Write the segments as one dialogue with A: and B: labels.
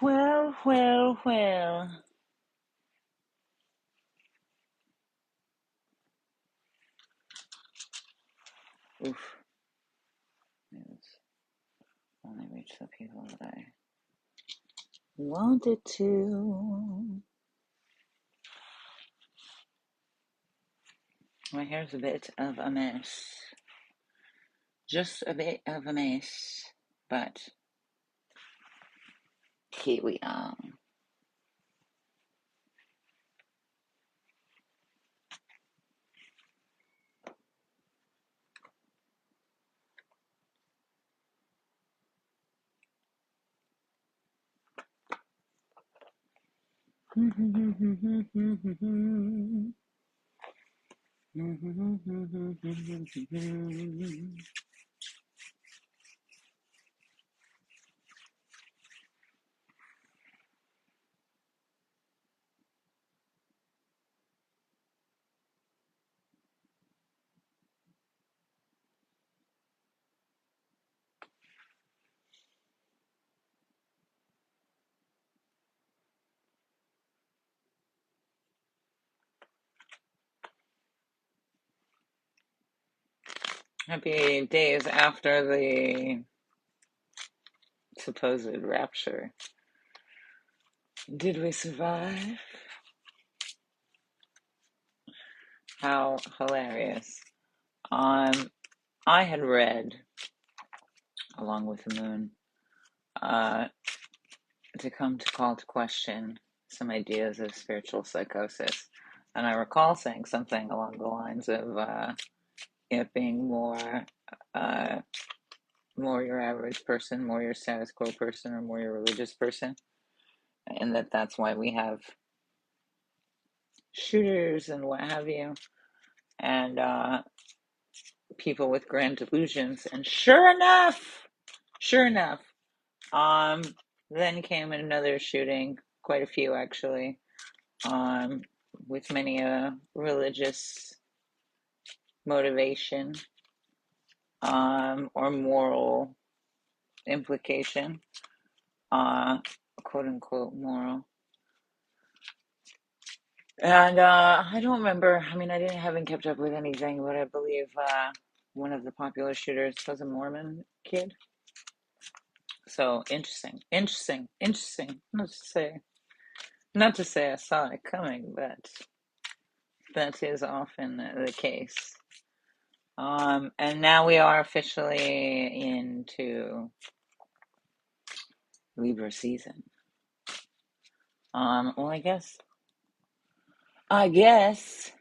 A: Well, well, well. Oof. Let's only reach the people that I wanted to. My hair's a bit of a mess. Just a bit of a mess. But here we are. Happy days after the supposed rapture. Did we survive? How hilarious. I had read, along with the moon, uh, to come to call to question some ideas of spiritual psychosis. And I recall saying something along the lines of it being uh, more your average person, more your status quo person, or more your religious person. And that's why we have shooters and what have you, and people with grand delusions. And sure enough, then came another shooting, quite a few actually, with many a religious motivation, or moral implication, quote unquote moral. And I don't remember. I mean, haven't kept up with anything, but I believe one of the popular shooters was a Mormon kid. So interesting. Not to say I saw it coming, but that is often the case. And now we are officially into Libra season. Well, I guess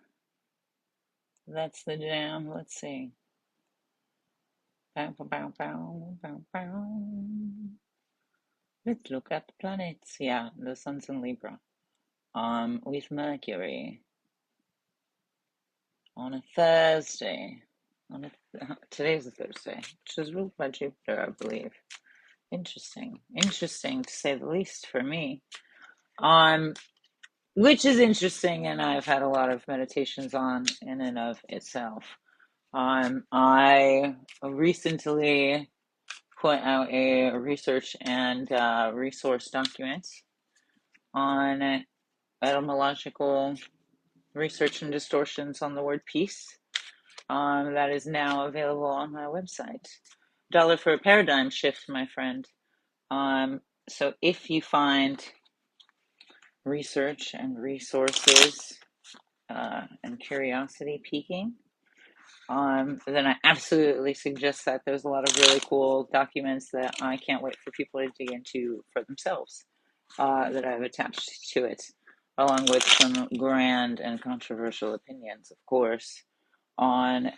A: that's the jam. Let's see. Bow, bow, bow, bow, bow. Let's look at the planets. Yeah, the sun's in Libra. With Mercury on a Thursday. Today's a Thursday, which is ruled by Jupiter, I believe. Interesting to say the least for me. Which is interesting, and I've had a lot of meditations on in and of itself. I recently put out a research and resource document on etymological research and distortions on the word peace. That is now available on my website. $1 for a paradigm shift, my friend. So if you find research and resources and curiosity piquing, then I absolutely suggest that. There's a lot of really cool documents that I can't wait for people to dig into for themselves that I've attached to it, along with some grand and controversial opinions, of course, on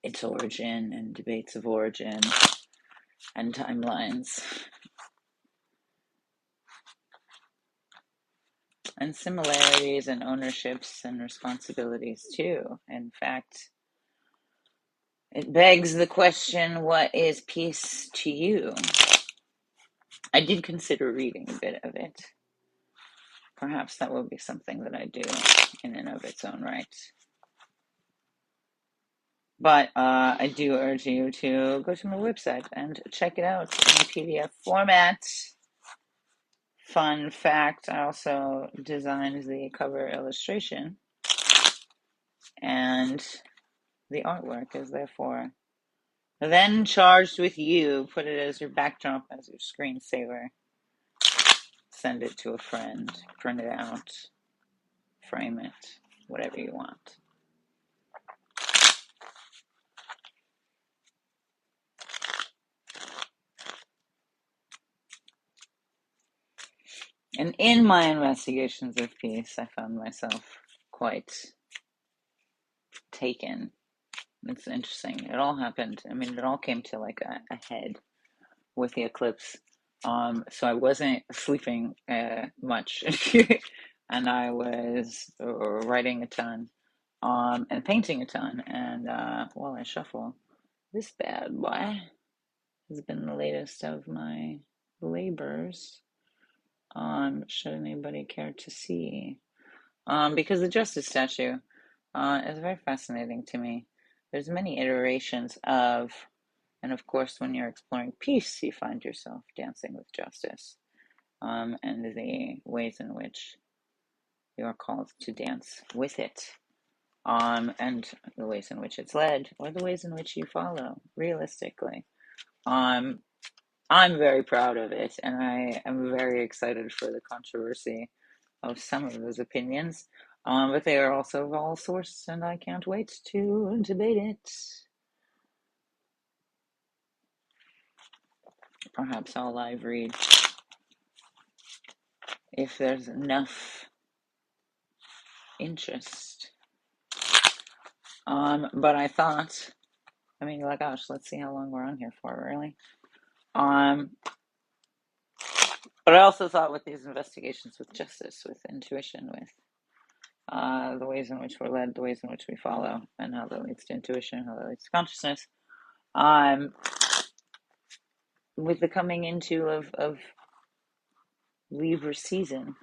A: its origin and debates of origin and timelines. And similarities and ownerships and responsibilities, too. In fact, it begs the question, what is peace to you? I did consider reading a bit of it. Perhaps that will be something that I do in and of its own right. But I do urge you to go to my website and check it out in PDF format. Fun fact, I also designed the cover illustration, and the artwork is therefore then charged with you. Put it as your backdrop, as your screensaver. Send it to a friend, print it out, frame it, whatever you want. And in my investigations of peace, I found myself quite taken. It's interesting. It all happened. I mean, it all came to like a head with the eclipse. So I wasn't sleeping much, and I was writing a ton, and painting a ton. And while I shuffle, this bad boy has been the latest of my labors. Should anybody care to see? Because the Justice statue is very fascinating to me. There's many iterations of, and of course, when you're exploring peace, you find yourself dancing with justice, and the ways in which you are called to dance with it, and the ways in which it's led, or the ways in which you follow, realistically. Um, I'm very proud of it, and I am very excited for the controversy of some of those opinions. But they are also all sourced, and I can't wait to debate it. Perhaps I'll live read if there's enough interest. But I thought, I mean, like, gosh, let's see how long we're on here for, really. But I also thought with these investigations with justice, with intuition, with the ways in which we're led, the ways in which we follow, and how that leads to intuition, how that leads to consciousness. With the coming into of Libra season,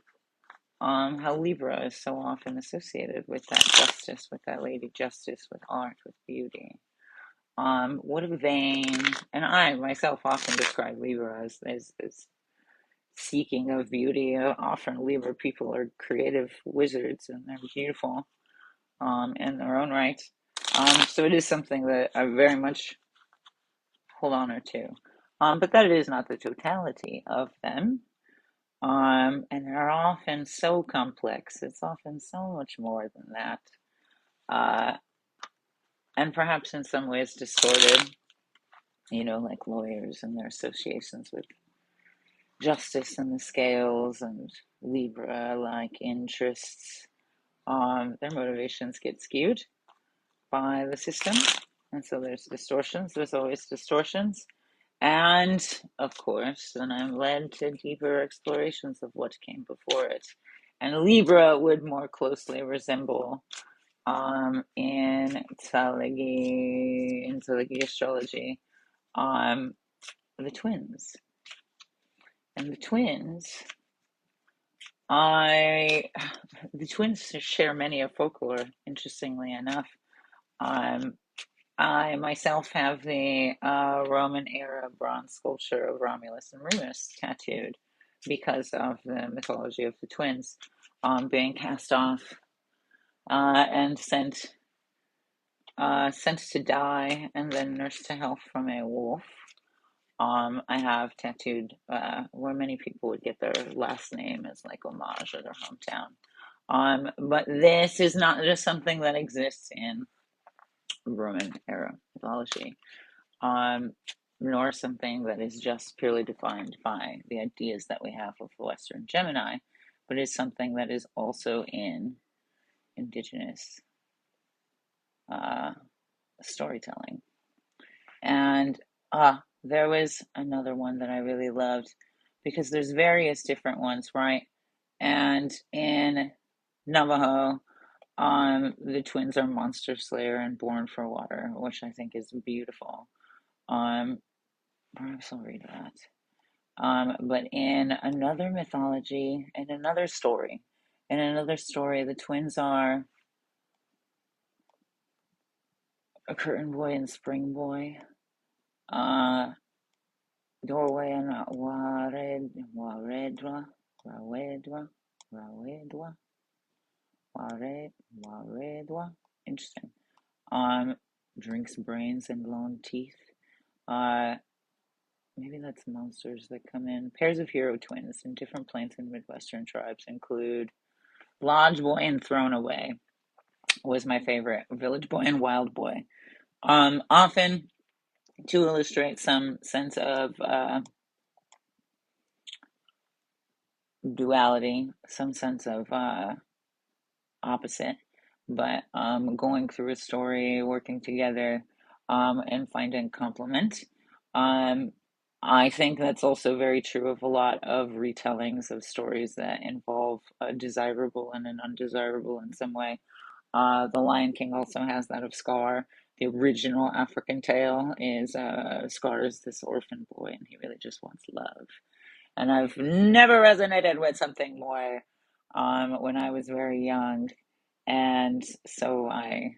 A: how Libra is so often associated with that justice, with that lady justice, with art, with beauty. What a vein, and I myself often describe Libra as seeking of beauty. Often Libra people are creative wizards, and they're beautiful in their own right. So it is something that I very much hold honor to. But that is not the totality of them. And they're often so complex. It's often so much more than that. And perhaps in some ways distorted, like lawyers and their associations with justice and the scales and Libra like interests. Their motivations get skewed by the system. And so there's distortions. There's always distortions. And of course, then I'm led to deeper explorations of what came before it. And Libra would more closely resemble in Tsalagi astrology, the twins. And the twins share many of folklore, interestingly enough. I myself have the Roman era bronze sculpture of Romulus and Remus tattooed because of the mythology of the twins being cast off and sent to die and then nursed to health from a wolf. I have tattooed where many people would get their last name as like homage or their hometown. But this is not just something that exists in Roman era mythology, nor something that is just purely defined by the ideas that we have of the Western Gemini, but is something that is also in indigenous storytelling. And there was another one that I really loved because there's various different ones, right? And in Navajo, the twins are monster slayer and born for water, which I think is beautiful. Perhaps I'll read that. But in another mythology, in another story, the twins are a curtain boy and spring boy. Doorway and Waredra. Raredwa, Raredwa, Waredwa. Interesting. Drinks brains and long teeth. Uh, Maybe that's monsters that come in. Pairs of hero twins in different planes in Midwestern tribes include Lodge Boy and Thrown Away was my favorite. Village Boy and Wild Boy. Often to illustrate some sense of duality, some sense of opposite, but going through a story, working together, and finding complement. Um, I think that's also very true of a lot of retellings of stories that involve a desirable and an undesirable in some way. The Lion King also has that of Scar. The original African tale is Scar is this orphan boy, and he really just wants love. And I've never resonated with something more when I was very young, and so I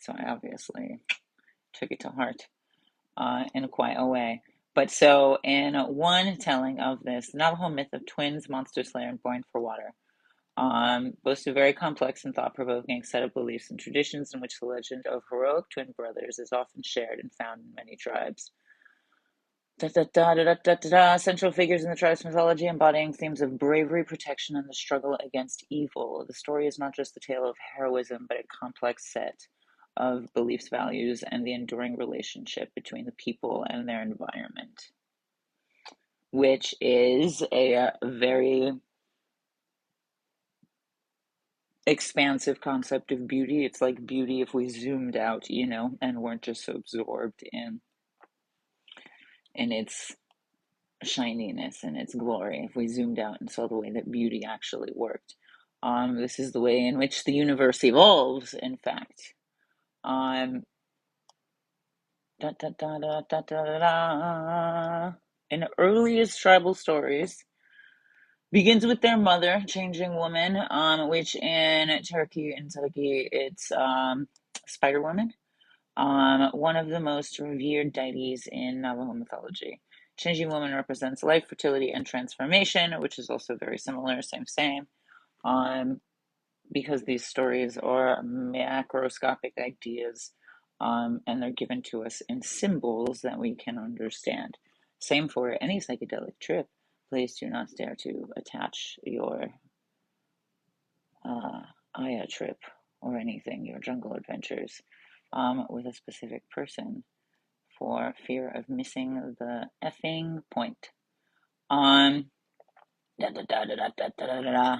A: obviously took it to heart in quite a way. But so in one telling of this Navajo myth of twins, monster slayer, and born for water, boasts a very complex and thought-provoking set of beliefs and traditions in which the legend of heroic twin brothers is often shared and found in many tribes. Central figures in the tribe's mythology embodying themes of bravery, protection, and the struggle against evil. The story is not just the tale of heroism, but a complex set of beliefs, values, and the enduring relationship between the people and their environment, which is a very expansive concept of beauty. It's like beauty if we zoomed out, and weren't just so absorbed in its shininess and its glory. If we zoomed out and saw the way that beauty actually worked, this is the way in which the universe evolves. In fact, da, da, da, da, da, da, da. In earliest tribal stories, begins with their mother, changing woman, which in Turkey it's Spider Woman. One of the most revered deities in Navajo mythology. Changing woman represents life, fertility, and transformation, which is also very similar, same. Because these stories are macroscopic ideas, and they're given to us in symbols that we can understand. Same for any psychedelic trip. Please do not dare to attach your Aya trip or anything, your jungle adventures, with a specific person for fear of missing the effing point. Da, da, da, da, da, da, da, da.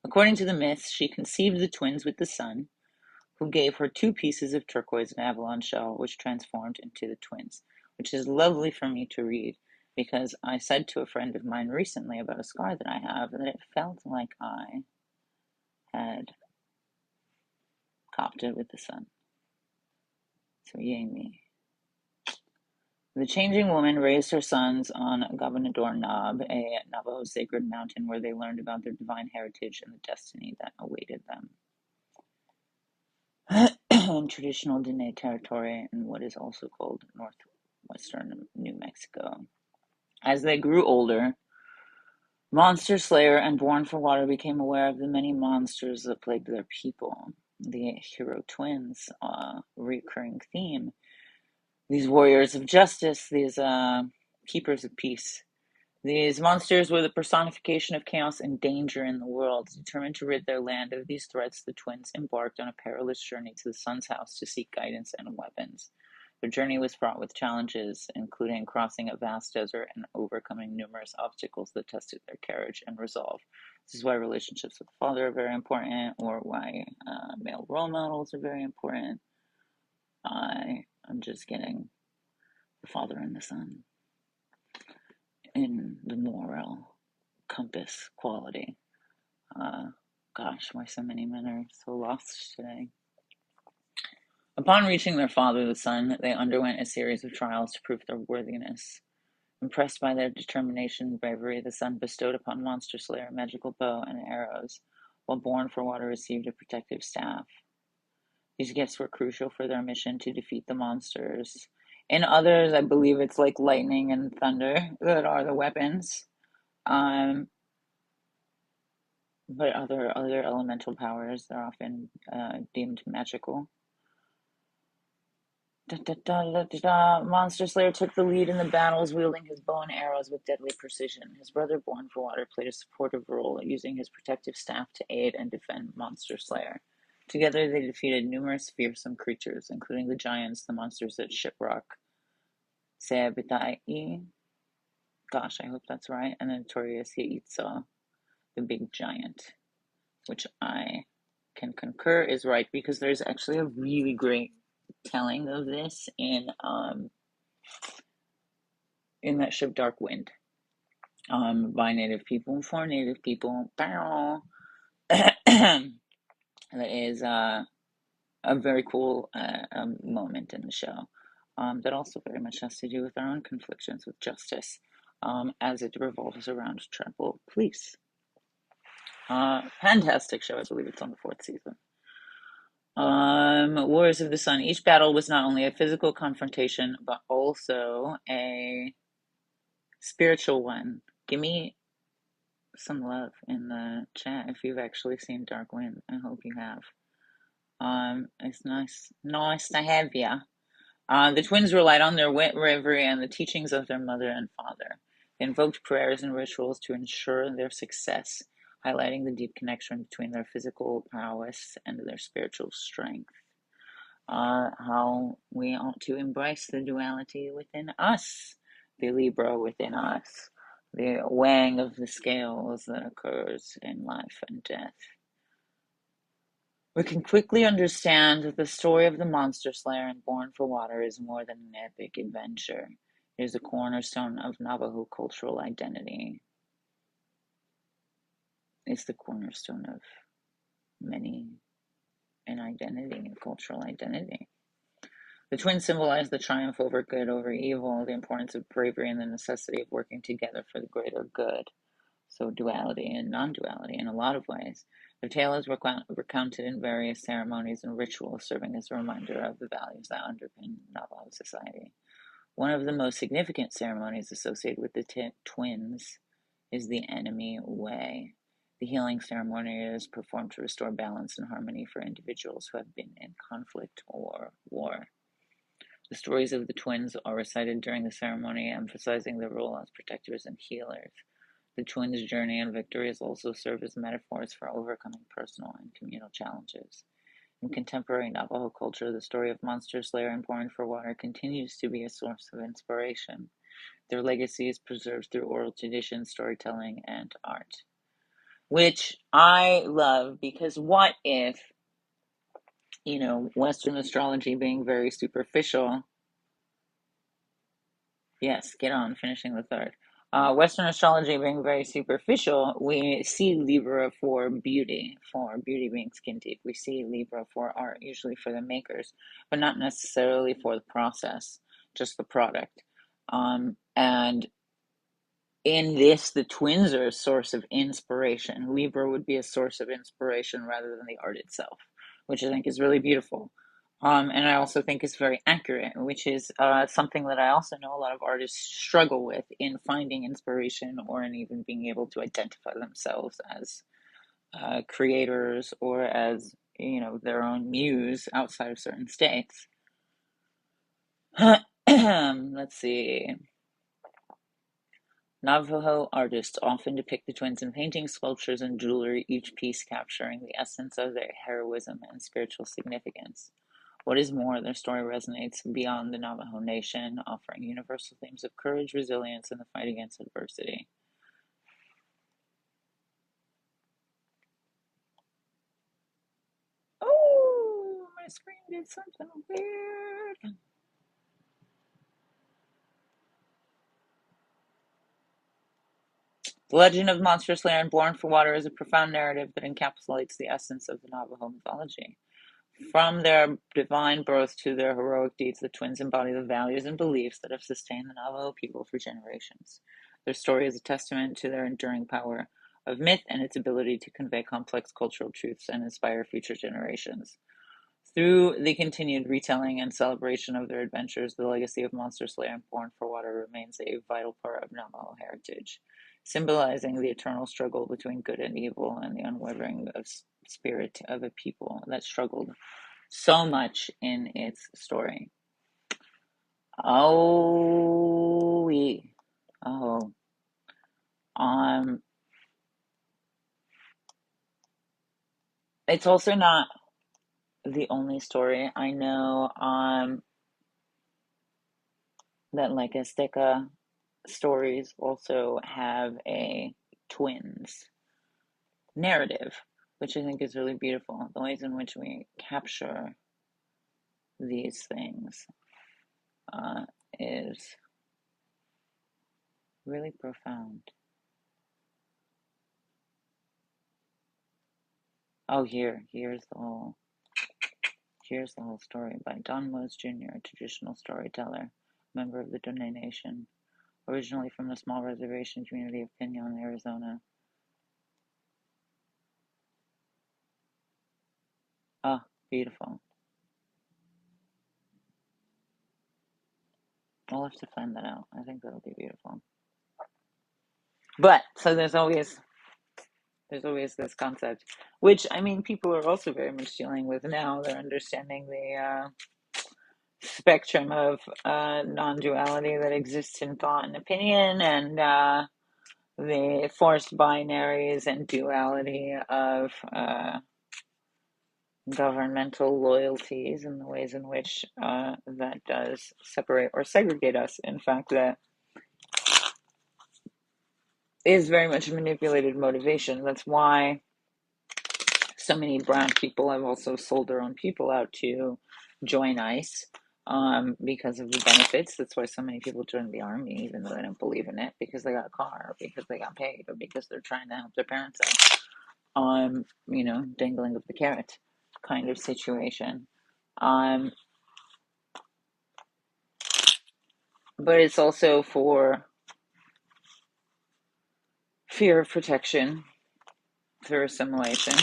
A: According to the myths, she conceived the twins with the sun, who gave her 2 pieces of turquoise and abalone shell, which transformed into the twins, which is lovely for me to read because I said to a friend of mine recently about a scar that I have that it felt like I had copped it with the sun. So yay me. The changing woman raised her sons on Gobernador Knob, a Navajo sacred mountain where they learned about their divine heritage and the destiny that awaited them. In traditional Diné territory in what is also called northwestern New Mexico. As they grew older, Monster Slayer and Born for Water became aware of the many monsters that plagued their people. The hero twins, a recurring theme. These warriors of justice, these keepers of peace. These monsters were the personification of chaos and danger in the world. Determined to rid their land of these threats, the twins embarked on a perilous journey to the Sun's house to seek guidance and weapons. Their journey was fraught with challenges, including crossing a vast desert and overcoming numerous obstacles that tested their courage and resolve. This is why relationships with the father are very important, or why male role models are very important. I'm just getting the father and the son in the moral compass quality. Gosh, why so many men are so lost today. Upon reaching their father, the sun, they underwent a series of trials to prove their worthiness. Impressed by their determination and bravery, the sun bestowed upon Monster Slayer a magical bow and arrows, while Born for Water received a protective staff. These gifts were crucial for their mission to defeat the monsters. In others, I believe it's like lightning and thunder that are the weapons. but other elemental powers are often deemed magical. Monster Slayer took the lead in the battles, wielding his bow and arrows with deadly precision. His brother, Born for Water, played a supportive role, using his protective staff to aid and defend Monster Slayer. Together, they defeated numerous fearsome creatures, including the giants, the monsters at Shiprock, Seabitai, gosh, I hope that's right, and the notorious Yaitza, the big giant, which I can concur is right, because there's actually a really great telling of this in that ship Dark Wind, by Native people for Native people. That is a very cool moment in the show. That also very much has to do with our own conflictions with justice, as it revolves around tribal police. Fantastic show. I believe it's on the 4th season. Warriors of the Sun. Each battle was not only a physical confrontation, but also a spiritual one. Give me some love in the chat if you've actually seen Dark Wind. I hope you have. It's nice to have you. The twins relied on their wit, bravery, and the teachings of their mother and father. They invoked prayers and rituals to ensure their success, highlighting the deep connection between their physical prowess and their spiritual strength. How we ought to embrace the duality within us, the Libra within us, the weighing of the scales that occurs in life and death. We can quickly understand that the story of the Monster Slayer and Born for Water is more than an epic adventure. It is a cornerstone of Navajo cultural identity. It's the cornerstone of many an identity, a cultural identity. The twins symbolize the triumph over good over evil, the importance of bravery, and the necessity of working together for the greater good. So duality and non-duality in a lot of ways. Their tale is recounted in various ceremonies and rituals, serving as a reminder of the values that underpin Navajo society. One of the most significant ceremonies associated with the twins is the enemy way. The healing ceremony is performed to restore balance and harmony for individuals who have been in conflict or war. The stories of the twins are recited during the ceremony, emphasizing their role as protectors and healers. The twins' journey and victories also serve as metaphors for overcoming personal and communal challenges. In contemporary Navajo culture, the story of Monster Slayer and Born for Water continues to be a source of inspiration. Their legacy is preserved through oral tradition, storytelling, and art. Which I love, because what if, Western astrology being very superficial. Yes, get on, finishing the third. Western astrology being very superficial, we see Libra for beauty being skin deep. We see Libra for art, usually for the makers, but not necessarily for the process, just the product. And in this, the twins are a source of inspiration. Libra would be a source of inspiration rather than the art itself, which I think is really beautiful. And I also think it's very accurate, which is something that I also know a lot of artists struggle with in finding inspiration or in even being able to identify themselves as creators or as, their own muse outside of certain states. Let's see. Navajo artists often depict the twins in paintings, sculptures, and jewelry, each piece capturing the essence of their heroism and spiritual significance. What is more, their story resonates beyond the Navajo Nation, offering universal themes of courage, resilience, and the fight against adversity. Oh, my screen did something weird. The legend of Monster Slayer and Born for Water is a profound narrative that encapsulates the essence of the Navajo mythology. From their divine birth to their heroic deeds, the twins embody the values and beliefs that have sustained the Navajo people for generations. Their story is a testament to their enduring power of myth and its ability to convey complex cultural truths and inspire future generations. Through the continued retelling and celebration of their adventures, the legacy of Monster Slayer and Born for Water remains a vital part of Navajo heritage. symbolizing the eternal struggle between good and evil and the unwavering of spirit of a people that struggled so much in its story. Oh, oh, um, it's also not the only story. I know, that like Azteca stories also have a twins narrative, which I think is really beautiful. The ways in which we capture these things uh, is really profound. Oh, here's the whole story by Don Mose Jr., a traditional storyteller, member of the Dene Nation, originally from the small reservation community of Pinon, Arizona. Oh, beautiful. We'll have to find that out. I think that'll be beautiful. But so there's always this concept, which I mean, people are also very much dealing with now. They're understanding the spectrum of non-duality that exists in thought and opinion, and the forced binaries and duality of governmental loyalties and the ways in which that does separate or segregate us. In fact, that is very much a manipulated motivation. That's why so many brown people have also sold their own people out to join ICE, because of the benefits. That's why so many people join the army, even though they don't believe in it, because they got a car, or because they got paid, or because they're trying to help their parents out. Dangling of the carrot kind of situation. Um, but it's also for fear of protection through assimilation.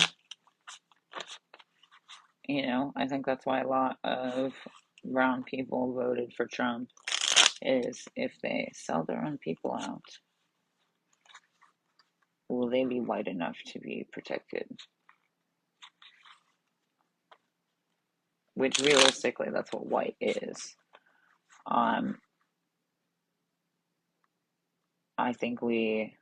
A: I think that's why a lot of brown people voted for Trump, is if they sell their own people out, will they be white enough to be protected? Which realistically, that's what white is. I think we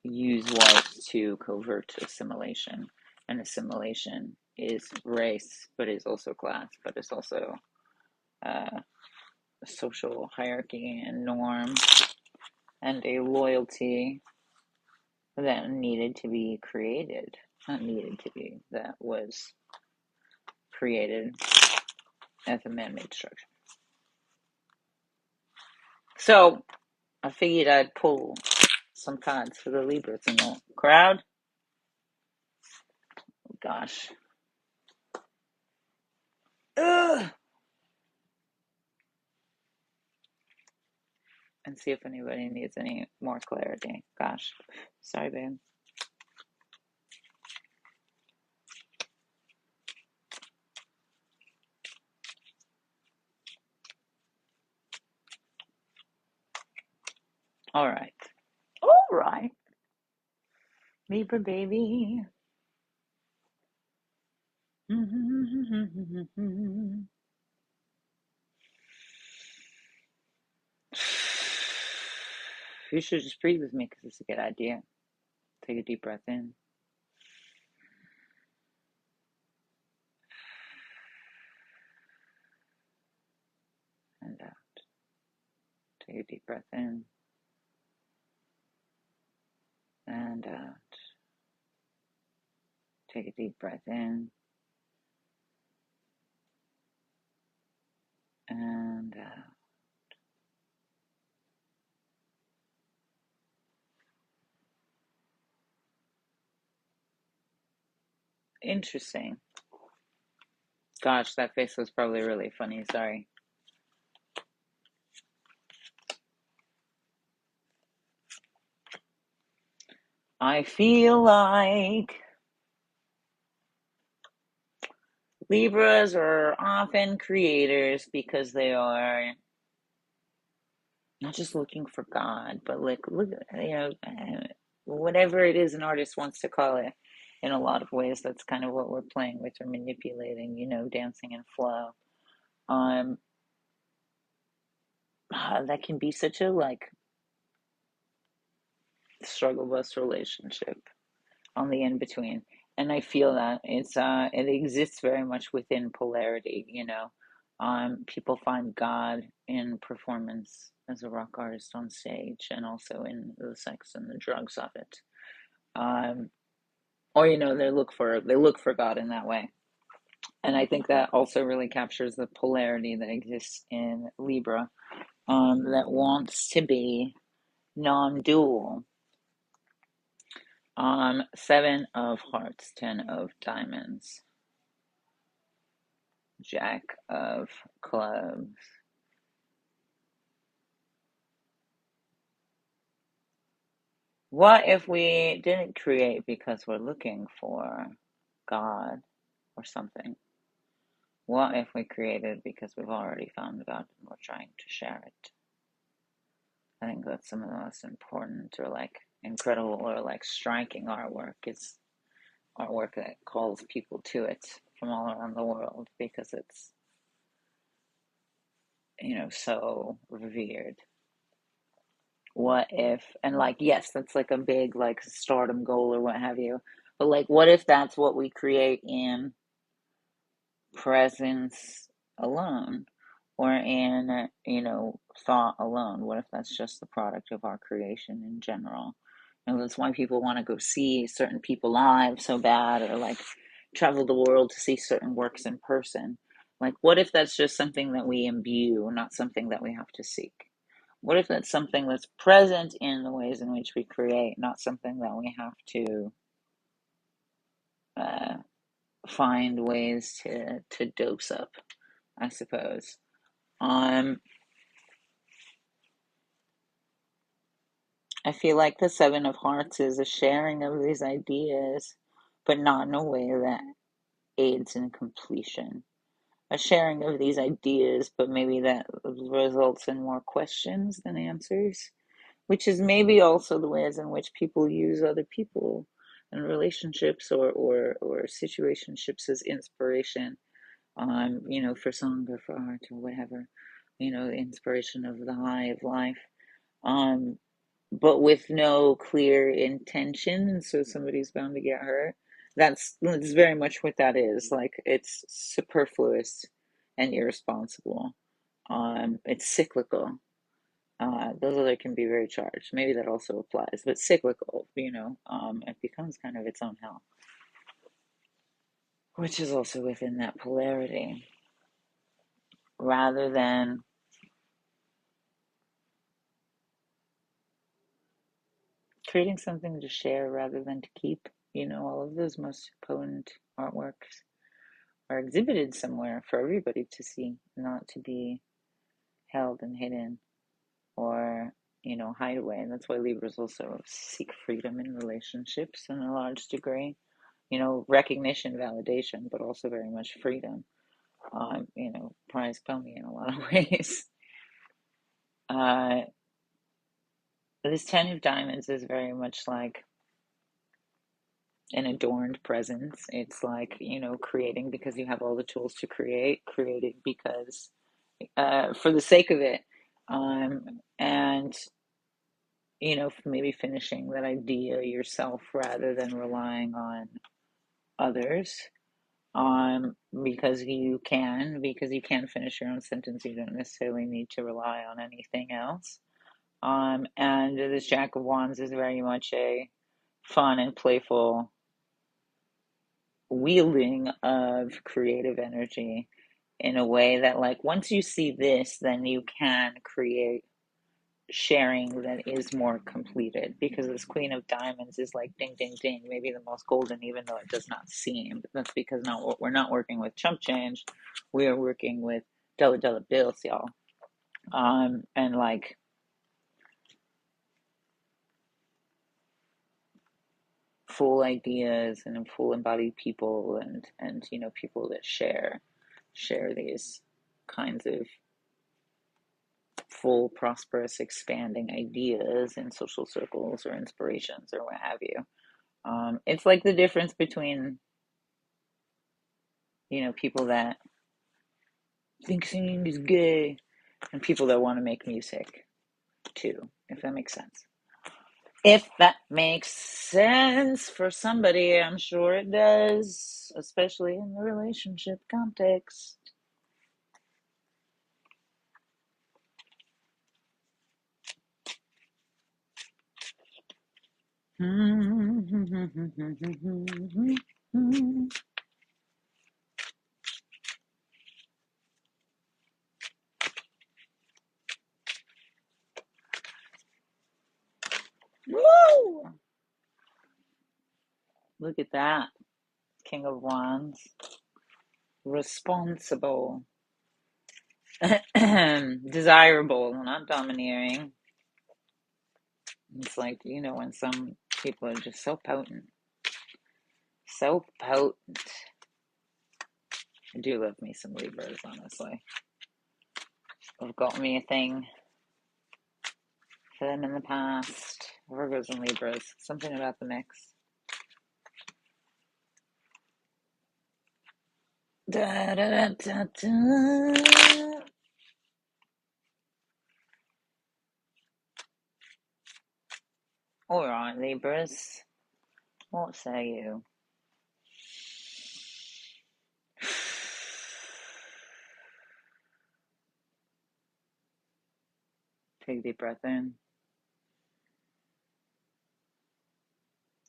A: use white to covert assimilation, and assimilation is race, but is also class, but it's also social hierarchy and norm, and a loyalty that needed to be created. Not needed to be, that was created as a man-made structure. So I figured I'd pull some cards for the Libras in the crowd. Oh, gosh. Ugh. And see if anybody needs any more clarity. Gosh. Sorry, babe. All right. All right. Libra baby. You should just breathe with me because it's a good idea. Take a deep breath in and out. Take a deep breath in and out. Take a deep breath in and out. Interesting. Gosh, that face was probably really funny. Sorry. I feel like Libras are often creators because they are not just looking for God, but like look, whatever it is an artist wants to call it. In a lot of ways, that's kind of what we're playing with or manipulating. Dancing in flow. Um, that can be such a like struggle bus relationship on the in between. And I feel that it exists very much within polarity. People find God in performance as a rock artist on stage, and also in the sex and the drugs of it. Um, or they look for God in that way. And I think that also really captures the polarity that exists in Libra, that wants to be non-dual. Seven of Hearts, Ten of Diamonds, Jack of Clubs. What if we didn't create because we're looking for God or something? What if we created because we've already found God and we're trying to share it? I think that's some of the most important or like incredible or like striking artwork is artwork that calls people to it from all around the world because it's, so revered. What if, and like, yes, that's like a big like stardom goal or what have you, but like, what if that's what we create in presence alone, or in, thought alone? What if that's just the product of our creation in general? And that's why people want to go see certain people live so bad, or like travel the world to see certain works in person. Like, what if that's just something that we imbue, not something that we have to seek? What if that's something that's present in the ways in which we create, not something that we have to uh, find ways to dose up, I suppose. Um, I feel like the Seven of Hearts is a sharing of these ideas, but not in a way that aids in completion. A sharing of these ideas, but maybe that results in more questions than answers, which is maybe also the ways in which people use other people and relationships or situationships as inspiration, for song or for art or whatever, the inspiration of the high of life, um, but with no clear intention, and so somebody's bound to get hurt. That's very much what that is. Like, it's superfluous and irresponsible. It's cyclical. Those other can be very charged. Maybe that also applies, but cyclical, it becomes kind of its own hell, which is also within that polarity. Rather than creating something to share rather than to keep, all of those most potent artworks are exhibited somewhere for everybody to see, not to be held and hidden or, hide away. And that's why Libras also seek freedom in relationships in a large degree. Recognition, validation, but also very much freedom. Prize pony in a lot of ways. Uh, this Ten of Diamonds is very much like an adorned presence. It's like, creating because you have all the tools to creating because, for the sake of it. And, maybe finishing that idea yourself rather than relying on others. Because you can finish your own sentence. You don't necessarily need to rely on anything else. And this Jack of Wands is very much a fun and playful wielding of creative energy in a way that, like, once you see this, then you can create sharing that is more completed, because this Queen of Diamonds is like ding ding ding, maybe the most golden, even though it does not seem. But that's because we're not working with chump change, we are working with dollar bills, y'all. And like full ideas and full embodied people, and people that share these kinds of full, prosperous, expanding ideas in social circles or inspirations or what have you. It's like the difference between, people that think singing is gay and people that want to make music too, if that makes sense. If that makes sense for somebody, I'm sure it does, especially in the relationship context. Woo! Look at that. King of Wands. Responsible. Desirable, not domineering. It's like, when some people are just so potent. So potent. I do love me some Libras, honestly. I've got me a thing for them in the past. Virgos and Libras. Something about the mix. Da, da, da, da, da. All right, Libras. What say you? Take a deep breath in.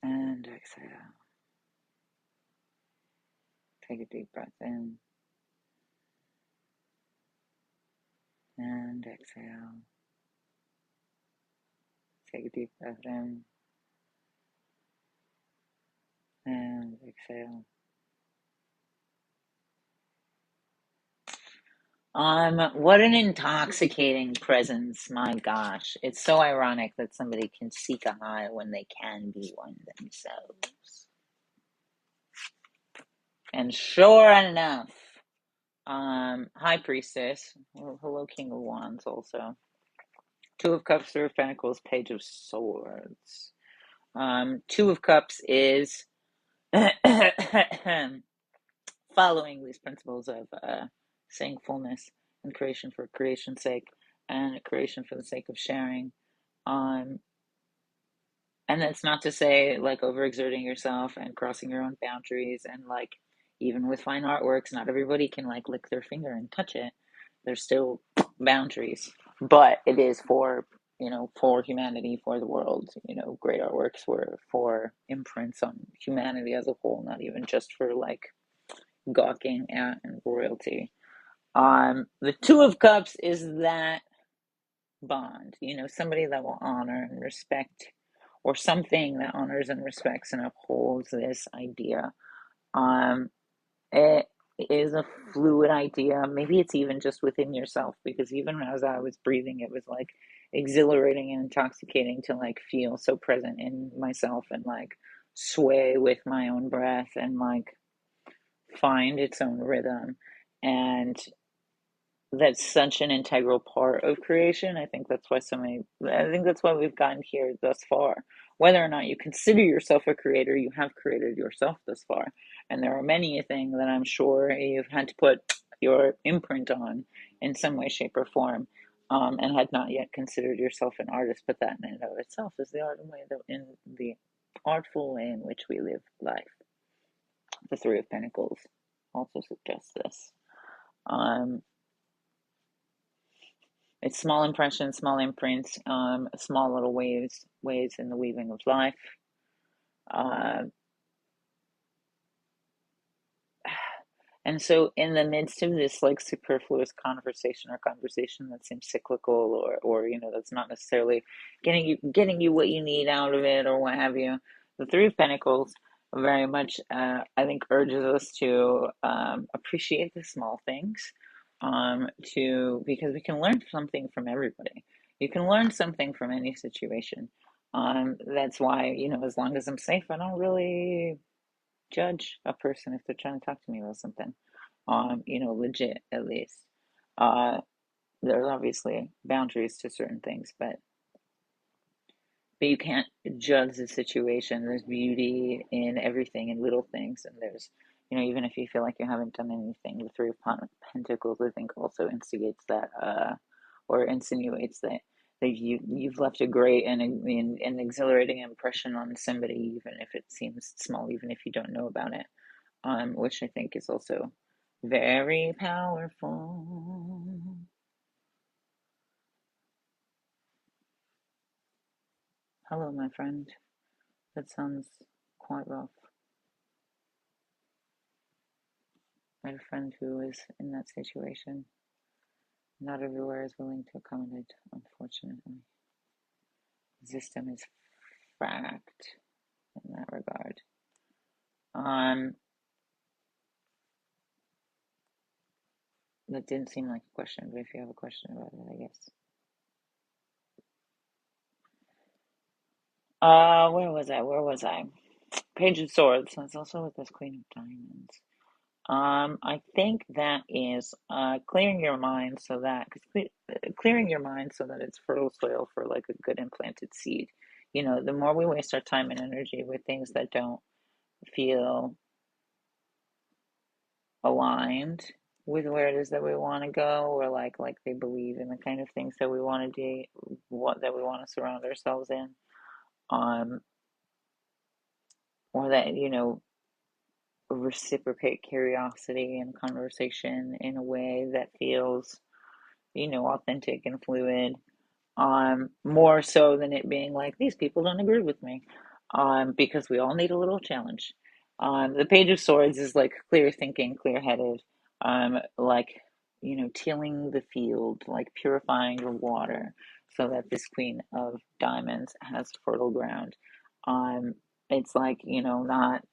A: And exhale. Take a deep breath in. And exhale. Take a deep breath in. And exhale. What an intoxicating presence, my gosh. It's so ironic that somebody can seek a high when they can be one themselves. And sure enough, High Priestess, well, hello King of Wands also. Two of Cups, Three of Pentacles, Page of Swords. Two of Cups is following these principles of saying fullness and creation for creation's sake and creation for the sake of sharing. And that's not to say like overexerting yourself and crossing your own boundaries and like even with fine artworks, not everybody can like lick their finger and touch it. There's still boundaries, but it is for for humanity, for the world. Great artworks were for imprints on humanity as a whole, not even just for like gawking at and royalty. The Two of Cups is that bond, somebody that will honor and respect, or something that honors and respects and upholds this idea. It is a fluid idea. Maybe it's even just within yourself, because even as I was breathing, it was like exhilarating and intoxicating to like feel so present in myself and like sway with my own breath and like find its own rhythm. And that's such an integral part of creation. I think that's why we've gotten here thus far. Whether or not you consider yourself a creator, you have created yourself thus far. And there are many things that I'm sure you've had to put your imprint on in some way, shape, or form, and had not yet considered yourself an artist. But that in and of itself is the artful way in which we live life. The Three of Pentacles also suggests this. It's small impressions, small imprints, small little waves in the weaving of life. And so in the midst of this like superfluous conversation that seems cyclical or that's not necessarily getting you what you need out of it or what have you, the Three of Pentacles very much I think urges us to appreciate the small things, because we can learn something from everybody. You can learn something from any situation. That's why, as long as I'm safe, I don't really judge a person if they're trying to talk to me about something, legit at least. there's obviously boundaries to certain things, but you can't judge the situation. There's beauty in everything, in little things, and there's, even if you feel like you haven't done anything, the Three of Pentacles, I think, also instigates that, or insinuates that you've left a great and exhilarating impression on somebody, even if it seems small, even if you don't know about it, which I think is also very powerful. Hello, my friend. That sounds quite rough. I had a friend who was in that situation. Not everywhere is willing to accommodate, unfortunately. The system is fracked in that regard. That didn't seem like a question, but if you have a question about it, I guess. Where was I? Page of Swords. That's also with this Queen of Diamonds. I think that is clearing your mind so that, clearing your mind so that it's fertile soil for like a good implanted seed. The more we waste our time and energy with things that don't feel aligned with where it is that we want to go, or like they believe in the kind of things that we want to do, that we want to surround ourselves in, um, or that reciprocate curiosity and conversation in a way that feels authentic and fluid, more so than it being like these people don't agree with me, because we all need a little challenge. The Page of Swords is like clear thinking, clear headed, like tilling the field, like purifying the water, so that this Queen of Diamonds has fertile ground. It's like not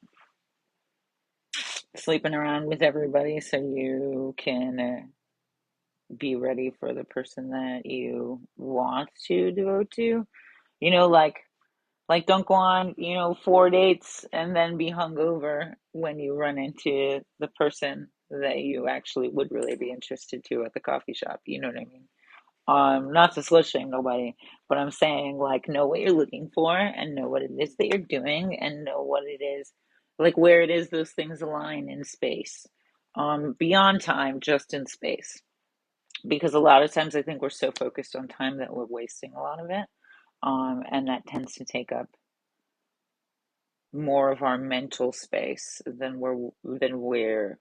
A: sleeping around with everybody so you can be ready for the person that you want to devote to. You know, like don't go on, 4 dates and then be hungover when you run into the person that you actually would really be interested to at the coffee shop. You know what I mean? Not to slut shame nobody, but I'm saying like know what you're looking for and know what it is that you're doing and know what it is, like where it is those things align in space. Beyond time, just in space. Because a lot of times I think we're so focused on time that we're wasting a lot of it. And that tends to take up more of our mental space than we're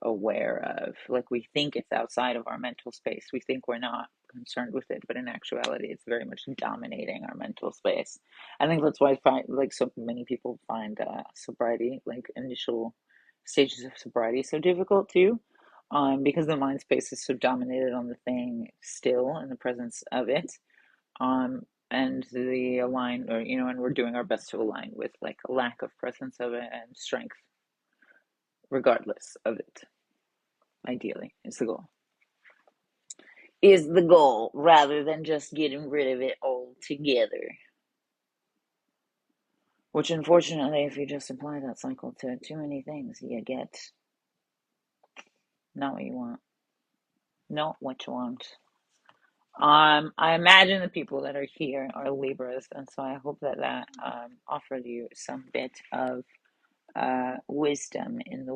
A: aware of. Like we think it's outside of our mental space. We think we're not concerned with it, but in actuality, it's very much dominating our mental space. I think that's why I find like so many people find sobriety, like initial stages of sobriety, so difficult too. Because the mind space is so dominated on the thing still in the presence of it, um, and the align, or and we're doing our best to align with like a lack of presence of it and strength, regardless of it. Ideally, is the goal rather than just getting rid of it altogether. Which, unfortunately, if you just apply that cycle to too many things, you get not what you want. Not what you want. I imagine the people that are here are Libras, and so I hope that offered you some bit of wisdom in the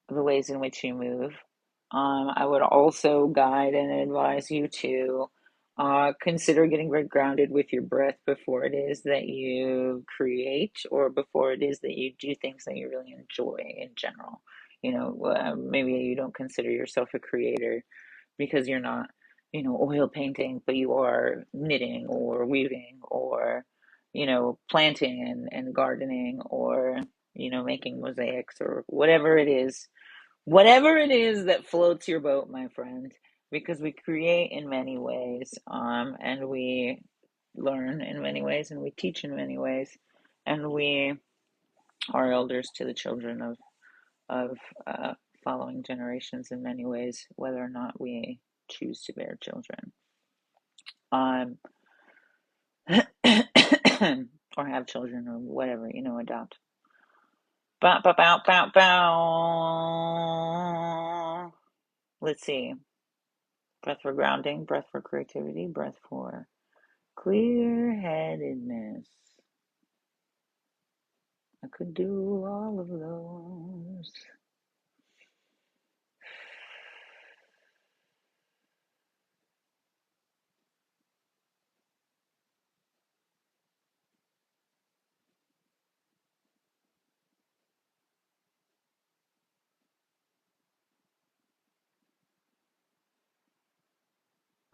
A: ways in which you move. I would also guide and advise you to consider getting very grounded with your breath before it is that you create, or before it is that you do things that you really enjoy in general. Maybe you don't consider yourself a creator because you're not, oil painting, but you are knitting or weaving or, planting and gardening or, making mosaics or whatever it is that floats your boat, my friend, because we create in many ways, and we learn in many ways, and we teach in many ways, and we are elders to the children of following generations in many ways, whether or not we choose to bear children, um, or have children, or whatever, adopt. Bow, bow, bow, bow, bow. Let's see. Breath for grounding, breath for creativity, breath for clear-headedness. I could do all of those.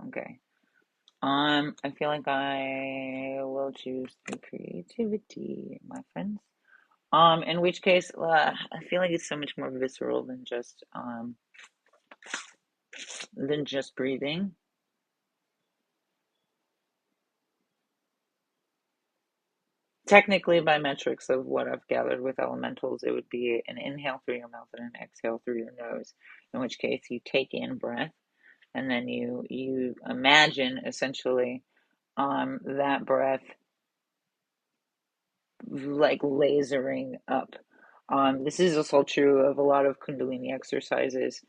A: Okay. I feel like I will choose the creativity, my friends. In which case, I feel like it's so much more visceral than just breathing. Technically, by metrics of what I've gathered with elementals, it would be an inhale through your mouth and an exhale through your nose. In which case, you take in breath, and then you imagine essentially that breath like lasering up. This is also true of a lot of Kundalini exercises.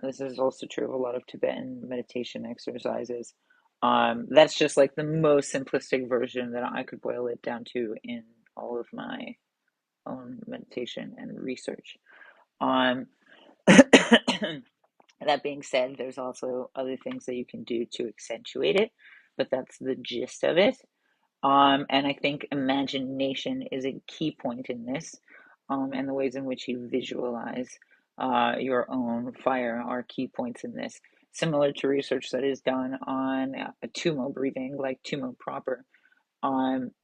A: This is also true of a lot of Tibetan meditation exercises. That's just like the most simplistic version that I could boil it down to in all of my own meditation and research. Um, that being said, there's also other things that you can do to accentuate it, but that's the gist of it. And I think imagination is a key point in this, and the ways in which you visualize your own fire are key points in this. Similar to research that is done on tumo breathing, like tumo proper,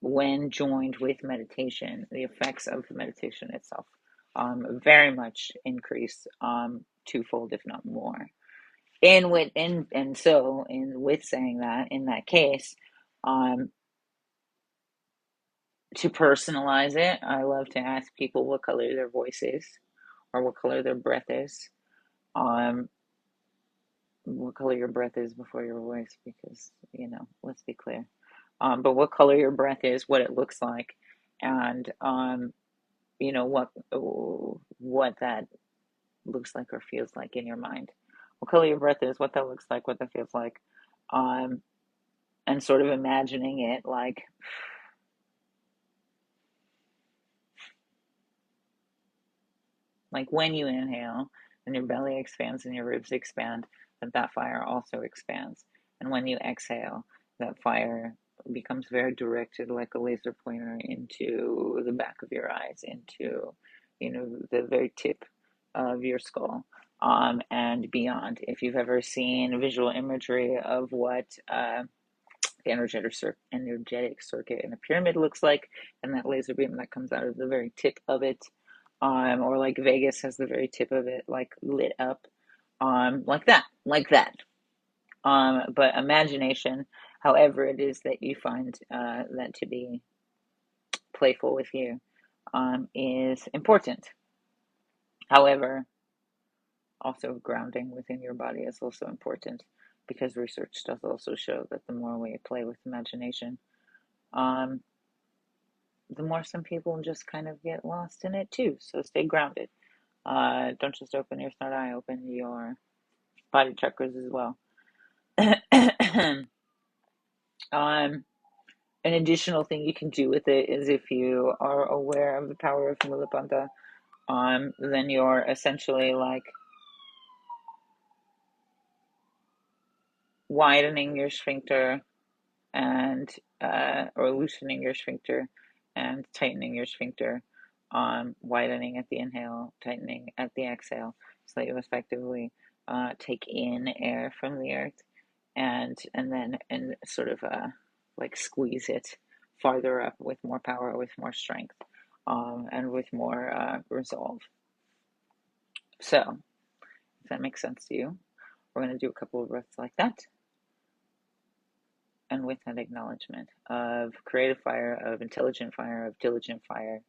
A: when joined with meditation, the effects of the meditation itself very much increase twofold, if not more. And with saying that, in that case, um, to personalize it, I love to ask people what color their voice is or what color their breath is. Um, what color your breath is before your voice, because, let's be clear. But what color your breath is, what it looks like, and what that looks like or feels like in your mind. What color your breath is, what that looks like, what that feels like, um, and sort of imagining it like when you inhale and your belly expands and your ribs expand, that fire also expands. And when you exhale, that fire becomes very directed like a laser pointer into the back of your eyes, into, the very tip of your skull, and beyond. If you've ever seen visual imagery of what the energetic circuit in a pyramid looks like, and that laser beam that comes out of the very tip of it, or like Vegas has the very tip of it like lit up, like that. But imagination, however it is that you find that to be playful with you, is important. However, also grounding within your body is also important, because research does also show that the more we play with imagination, um, the more some people just kind of get lost in it too. So stay grounded. Don't just open your third eye, open your body chakras as well. um, an additional thing you can do with it is, if you are aware of the power of Mulapanta, then you're essentially like widening your sphincter and or loosening your sphincter and tightening your sphincter, widening at the inhale, tightening at the exhale, so that you effectively take in air from the earth, and sort of like squeeze it farther up with more power, with more strength, and with more resolve. So, if that makes sense to you, we're going to do a couple of breaths like that. And with that acknowledgement of creative fire, of intelligent fire, of diligent fire,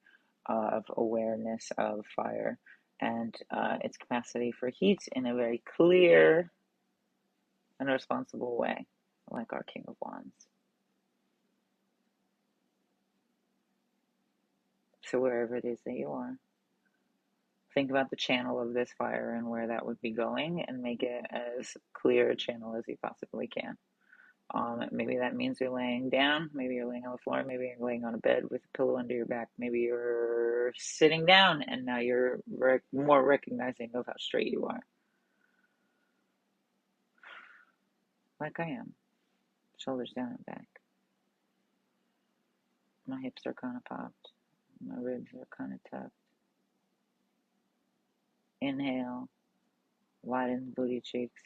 A: of awareness of fire, and its capacity for heat in a very clear and responsible way, like our King of Wands. So wherever it is that you are, think about the channel of this fire and where that would be going, and make it as clear a channel as you possibly can. Maybe that means you're laying down, maybe you're laying on the floor, maybe you're laying on a bed with a pillow under your back, maybe you're sitting down and now you're more recognizing of how straight you are. Like I am. Shoulders down and back. My hips are kind of popped. My ribs are kind of tucked. Inhale, widen the booty cheeks.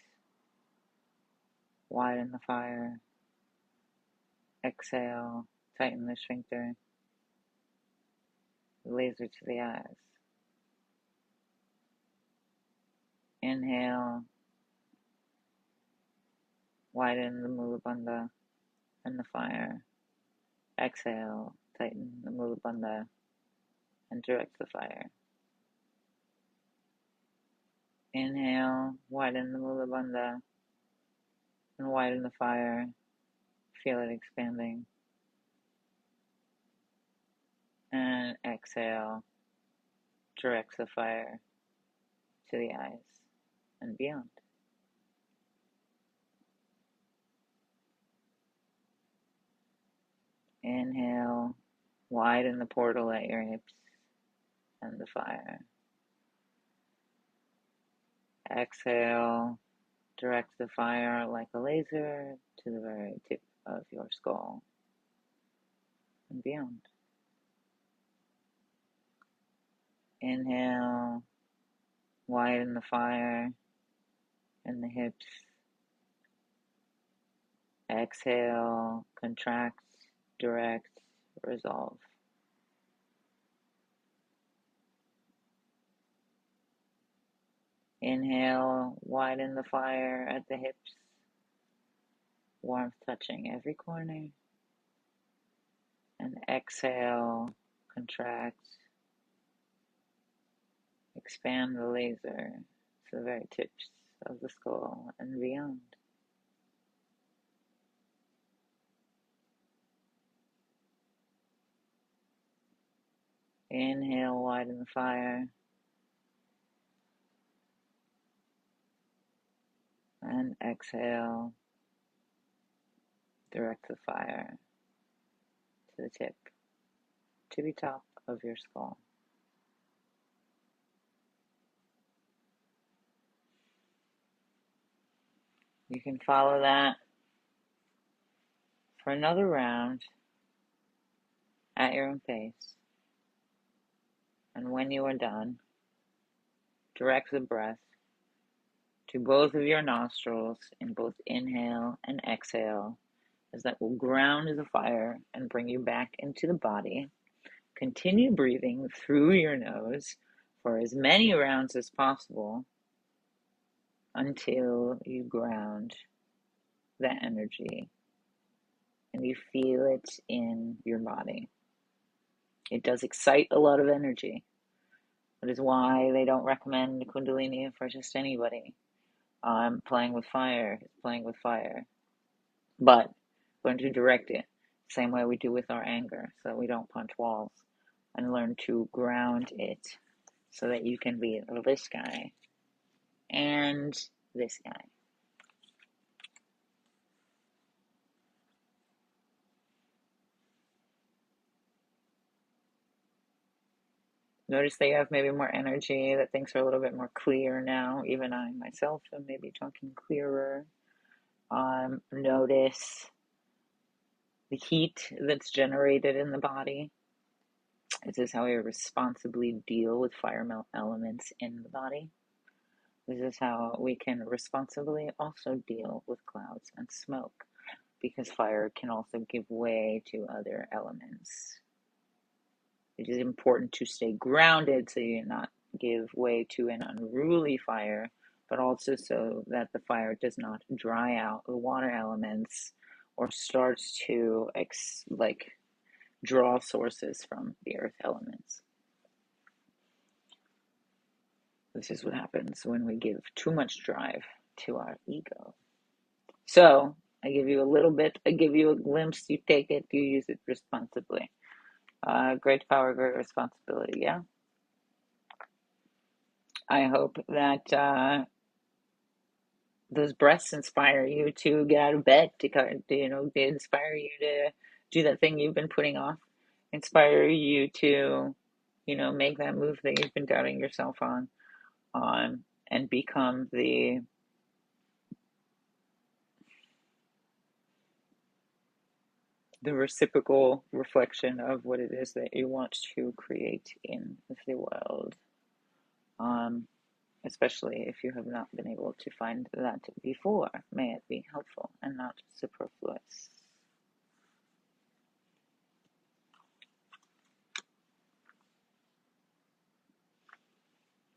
A: Widen the fire. Exhale, tighten the sphincter. Laser to the eyes. Inhale, widen the mula bandha and the fire. Exhale, tighten the mula bandha and direct the fire. Inhale, widen the mula bandha and widen the fire. Feel it expanding. And exhale, direct the fire to the eyes and beyond. Inhale, widen the portal at your hips and the fire. Exhale, direct the fire like a laser to the very tip of your skull and beyond. Inhale, widen the fire in the hips. Exhale, contract, direct, resolve. Inhale, widen the fire at the hips. Warmth touching every corner. And exhale, contract, expand the laser to the very tips of the skull and beyond. Inhale, widen the fire. And exhale, direct the fire to the tip, tippy top of your skull. You can follow that for another round at your own pace. And when you are done, direct the breath to both of your nostrils in both inhale and exhale, as that will ground the fire and bring you back into the body. Continue breathing through your nose for as many rounds as possible until you ground that energy and you feel it in your body. It does excite a lot of energy. That is why they don't recommend Kundalini for just anybody. Playing with fire is playing with fire. But learn to direct it the same way we do with our anger, so that we don't punch walls. And learn to ground it so that you can be this guy and this guy. Notice that you have maybe more energy, that things are a little bit more clear now. Even I myself am maybe talking clearer. Notice the heat that's generated in the body. This is how we responsibly deal with fire elements in the body. This is how we can responsibly also deal with clouds and smoke, because fire can also give way to other elements. It is important to stay grounded so you not give way to an unruly fire, but also so that the fire does not dry out the water elements or starts to draw sources from the earth elements. This is what happens when we give too much drive to our ego. So I give you a little bit, I give you a glimpse, you take it, you use it responsibly. Great power, great responsibility, yeah? I hope that those breaths inspire you to get out of bed, they inspire you to do that thing you've been putting off, inspire you to, make that move that you've been doubting yourself on, and become the reciprocal reflection of what it is that you want to create in the world. Especially if you have not been able to find that before. May it be helpful and not superfluous.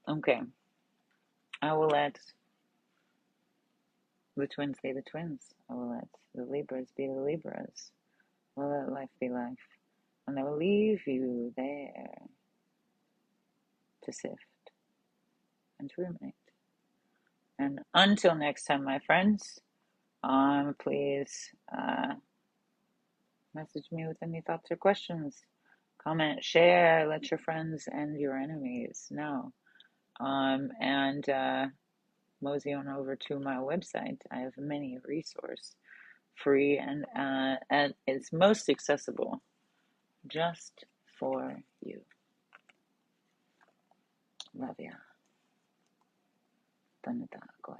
A: Okay, I will let the twins be the twins. I will let the Libras be the Libras. I will let life be life. And I will leave you there to sift and to ruminate. And until next time, my friends, please message me with any thoughts or questions. Comment, share, let your friends and your enemies know. And mosey on over to my website. I have many resources, free and it's most accessible just for you. Love ya. Tanata koe.